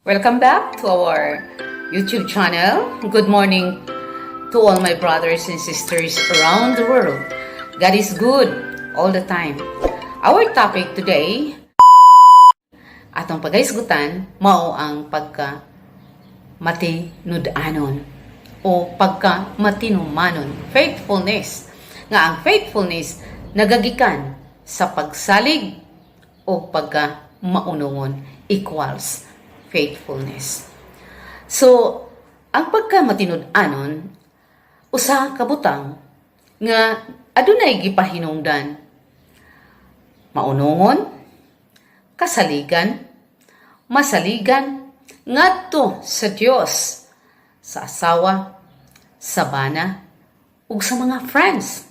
Welcome back to our YouTube channel. Good morning to all my brothers and sisters around the world. God is good all the time. Our topic today, atong pagaisgutan, mao ang pagka matinud-anon o pagka matinumanon. Faithfulness. Nga ang faithfulness nagagikan sa pagsalig o pagka maunungon equals faithfulness. So, ang pagkamatinud-anon, usa ka butang nga adunay gipahinungdan. Maunungon, kasaligan, masaligan, ngadto sa Dios, sa asawa, sa bana, ug sa mga friends,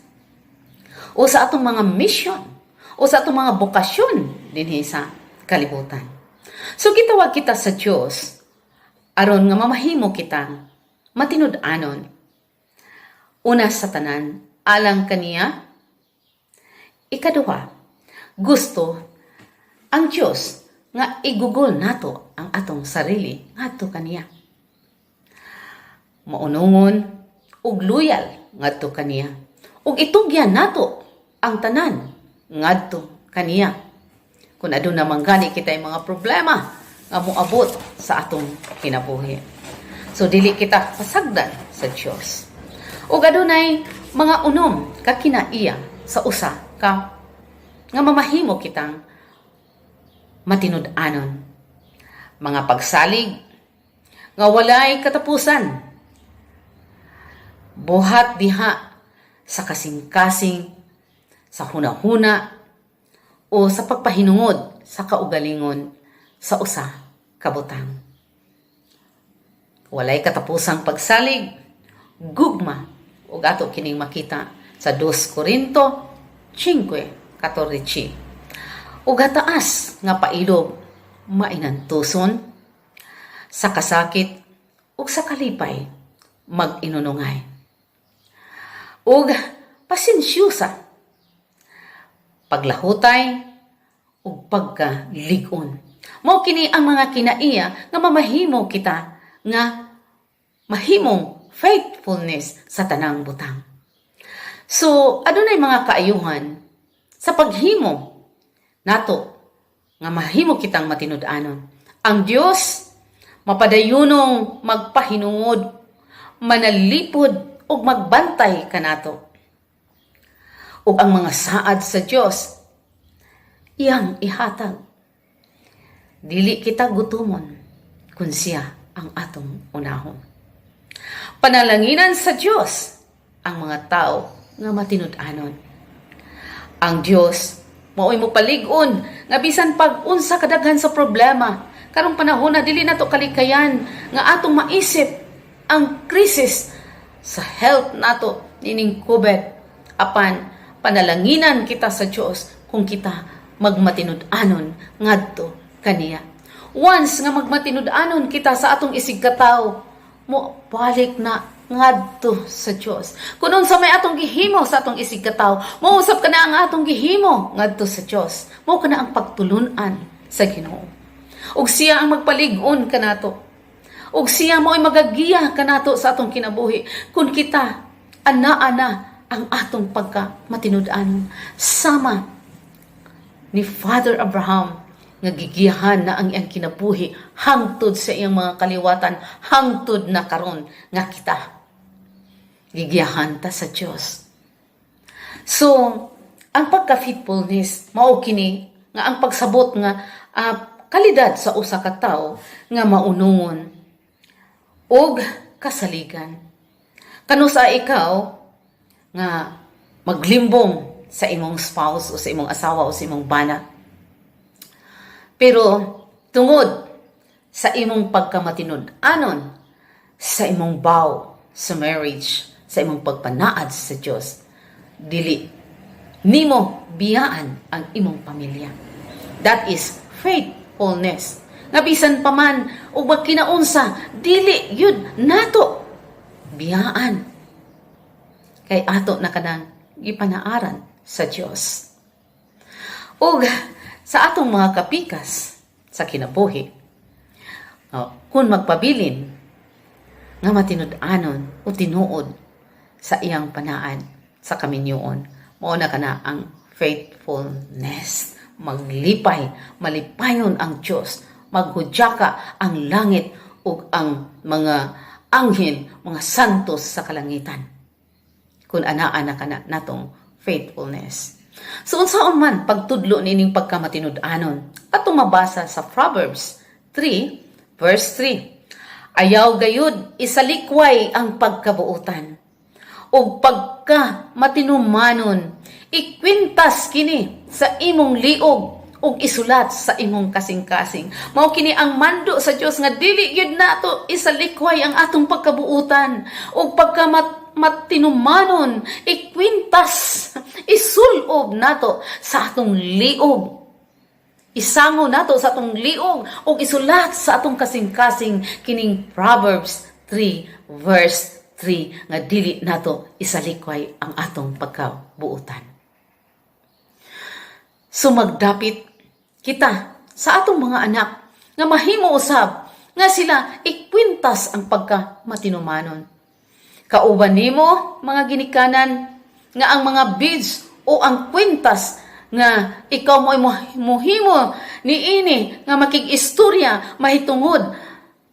o sa atong mga mission, o sa atong mga bokasyon dinhi sa kalibutan. So gitawag kita sa Dios aron nga mamahimo kitang matinud-anon. Una sa tanan, alang kaniya. Ikaduha, gusto ang Dios nga igugol nato ang atong sarili ngadto kaniya. Maunungon ug loyal ngadto kaniya. Ug itugyan nato ang tanan ngadto kaniya. Kung aduna man gani kitay mga problema nga moabot sa atong kinabuhi. So dili kita pasagdan sa Dios. Ug adunay mga unom ka kinaiya sa usa ka nga mamahimo kitang matinud-anon. Mga pagsalig nga walay katapusan. Buhat diha sa kasing-kasing, sa hunahuna, o sa pagpahinungod sa kaugalingon sa usa ka butang. Walay katapusang pagsalig, gugma, ug ato kining makita sa 2 Corinto 5:14. Ug gataas nga pailog mainantuson sa kasakit ug sa kalipay mag-inunungay. Ug pasensyosa, paglahutay ug pagkaligon. Mao kini ang mga kinaiya nga mamahimo kita nga mahimong faithfulness sa tanang butang. So, adunay mga kaayuhan sa paghimo nato nga mahimo kitang matinud-anon. Ang Dios mapadayunong magpahinungod, manalipod ug magbantay kanato. Ug ang mga saad sa Dios iyang ihatag. Dili kita gutumon kun siya ang atong unahon. Panalanginan sa Dios ang mga tao nga matinud-anon. Ang Dios mao'y mopalig-on nga bisan pag-unsa kadaghan sa problema karong panahon na dili nato kalikayan nga atong maisip ang krisis sa health nato nining COVID. Apan panalanginan kita sa Dios kung kita magmatinud-anon ngadto kaniya. Once nga magmatinud-anon kita sa atong isigkataw, mo balik na ngadto sa Dios. Kung unsa may atong gihimo sa atong isigkataw, mousap ka na ang atong gihimo ngadto sa Dios. Mao kana ang pagtulunan sa Ginoo. Ug siya ang magpalig-on kanato. Ug siya mo'y magagiya kanato sa atong kinabuhi kung kita ana-ana ang atong pagka matinud-anon. Sama ni Father Abraham nga gigiyahan na ang iyang kinabuhi hangtod sa iyang mga kaliwatan, hangtod na karon nga kita. Gigiyahan ta sa Dios. So, ang pagka-faithfulness mao kini nga ang pagsabot nga kalidad sa usa ka tawo nga maunungon og kasaligan. Kanusa ikaw nga maglimbong sa imong spouse o sa imong asawa o sa imong bana. Pero tungod sa imong pagkamatinud-anon, sa imong vow sa marriage, sa imong pagpanaad sa Dios, dili nimo biyaan ang imong pamilya. That is faithfulness. Nga bisan pa man ug magkinaunsa, dili yun nato biyaan. Kay ato na kanang gipanaaran sa Dios. Ug sa atong mga kapikas sa kinabuhi, Kung magpabilin nga matinud-anon o tinuod sa iyang panaan sa kaminyoon, mao na kana ang faithfulness. Maglipay, malipayon ang Diyos, maghudyaka ang langit ug ang mga anghel, mga santos sa kalangitan. Kung anaan na kana natong faithfulness. So unsaon man pagtudlo nining pagkamatinud-anon, atong mabasa sa Proverbs 3 verse 3. Ayaw gayud isalikway ang pagkabuutan, ug pagka matinumanon ikwintas kini sa imong liog ug isulat sa imong kasing-kasing. Mao kini ang mando sa Dios nga dili gyud nato isalikway ang atong pagkabuutan, ug pagka matinumanon ikwintas, isulob nato sa atong liog. Isango nato sa atong liog ug isulat sa atong kasing-kasing kining Proverbs 3 verse 3 nga dili nato isalikway ang atong pagkabuutan. So magdapit kita sa atong mga anak nga mahimo usab nga sila ikwintas ang pagkamatinumanon. Kauban nimo mga ginikanan nga ang mga beads o ang kwintas nga ikaw mo'y muhimo niini nga makig-istorya mahitungod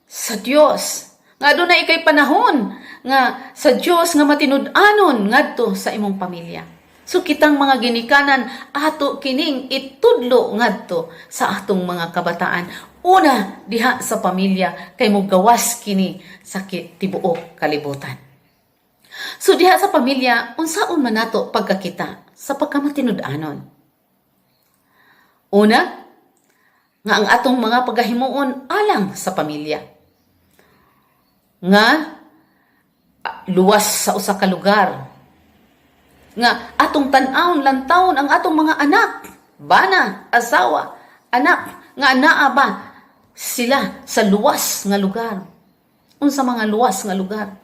sa Dios. Nga adunay ikay panahon nga sa Dios nga matinud-anon ngadto sa imong pamilya. So kitang mga ginikanan ato kining itudlo ngadto sa atong mga kabataan. Una diha sa pamilya kay mo gawas kini sa tibuok kalibutan. So diha sa pamilya unsaon man nato pagkakita sa pagkamatinud-anon? Una, nga ang atong mga paghahimuon alang sa pamilya. Nga luwas sa usa ka lugar. Nga atong tan-awon lantawon ang atong mga anak, bana, asawa, anak, nga anaa ba sila sa luwas nga lugar. Unsa mga luwas nga lugar?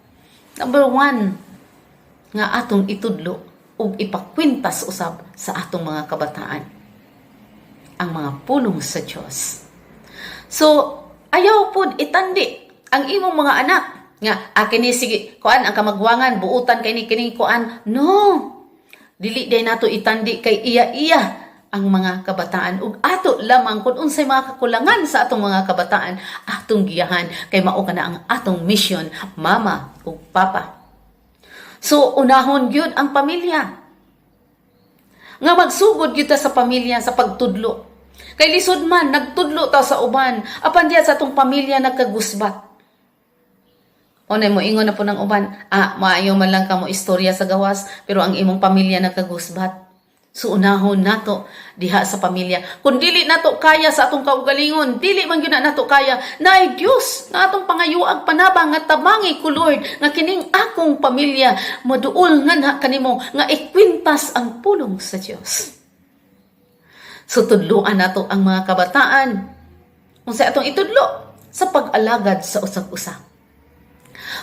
Number 1, nga atong itudlo ug ipakwintas usab sa atong mga kabataan ang mga pulong sa Diyos. So, ayaw pud itandi ang imong mga anak nga kini sige kuan ang kamagwangan buutan kay ni kining kuan. No. Dili day nato itandi kay iya-iya ang mga kabataan ug ato lamang kun unsay mga kakulangan sa atong mga kabataan atong giyahan kay mao kana ang atong mission, mama ug papa. So, unahon gyud ang pamilya. Nga magsugod gyud ta sa pamilya sa pagtudlo. Kay lisod man nagtudlo ta sa uban, apan diya sa atong pamilya nagkagusbat. Unay mo ingon na po ng uban, maayo man lang kamo istorya sa gawas, pero ang imong pamilya nagkagusbat. So unahon nato diha sa pamilya. Kung dili nato kaya sa atong kaugalingon, dili man gyud nato kaya, naay Dios nga atong pangayuag panabang nga tabangi ko Lord nga kining akong pamilya maduol nga na kanimo nga ikwintas ang pulong sa Dios. So tudloan nato ang mga kabataan unsay atong itudlo sa pag-alagad sa usag-usa.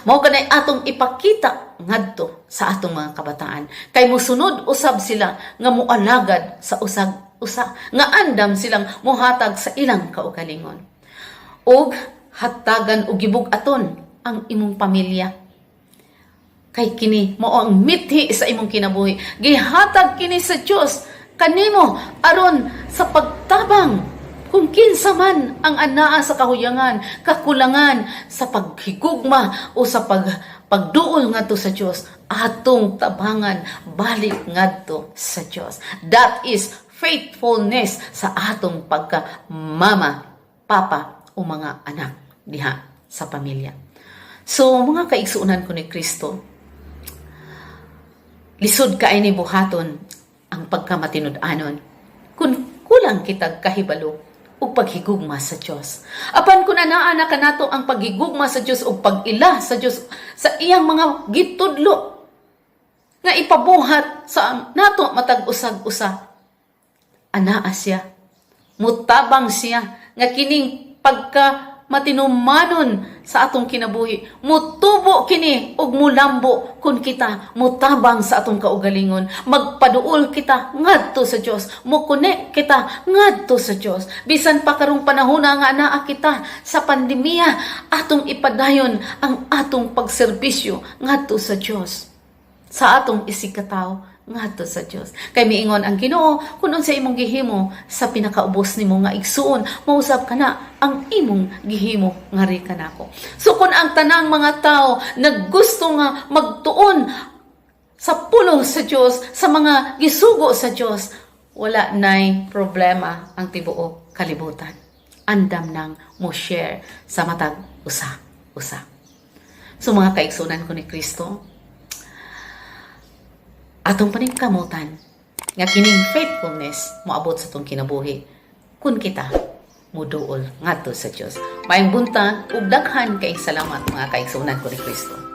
Mao kanay atong ipakita ngadto sa atong mga kabataan kay mosunod usab sila nga moalagad sa usag-usa nga andam silang mohatag sa ilang kaugalingon ug hatagan og gibug-aton ang imong pamilya kay kini mao ang mithi sa imong kinabuhi. Gihatag kini sa Dios kanimo aron sa pagtabang kung kinsa man ang anaa sa kahuyangan, kakulangan sa paghigugma o sa pagduol ngadto sa Dios, atong tabangan balik ngadto sa Dios. That is faithfulness sa atong pagka mama, papa o mga anak diha sa pamilya. So mga kaigsuunan ko ni Kristo, lisod kaay ni buhaton ang pagkamatinud-anon kung kulang kita kahibalo o paghigugma sa Diyos. Apan kung anaa na kanato ang paghigugma sa Diyos o pag-ila sa Diyos sa iyang mga gitudlo nga ipabuhat sa nato matag usag-usa, anaa siya, mutabang siya nga kining pagka matinumanon sa atong kinabuhi. Mutubo kini ug mulambo kun kita mutabang sa atong kaugalingon. Magpaduol kita ngadto sa Dios. Mukone kita ngadto sa Dios. Bisan pa karong panahon nga anaa kita sa pandemya, atong ipadayon ang atong pagserbisyo ngadto sa Dios. Sa atong isikataw ngadto sa Dios. Kay miingon ang Ginoo, kun unsa imong gihimo sa pinakaubos nimo nga igsuon, mausab kana ang imong gihimo ngari kanako. So kun ang tanang mga tao naggusto nga magtuon sa pulong sa Dios, sa mga gisugo sa Dios, wala nay problema ang tibuok kalibutan. Andam nang mo share sa matag usa. So mga kaigsunan ko ni Kristo, atong paningkamutan nga kining faithfulness moabot sa tong kinabuhi kun kita muduol ngadto sa Dios. Maayong buntag ug daghan kay salamat mga kaigsunan ko ni Kristo.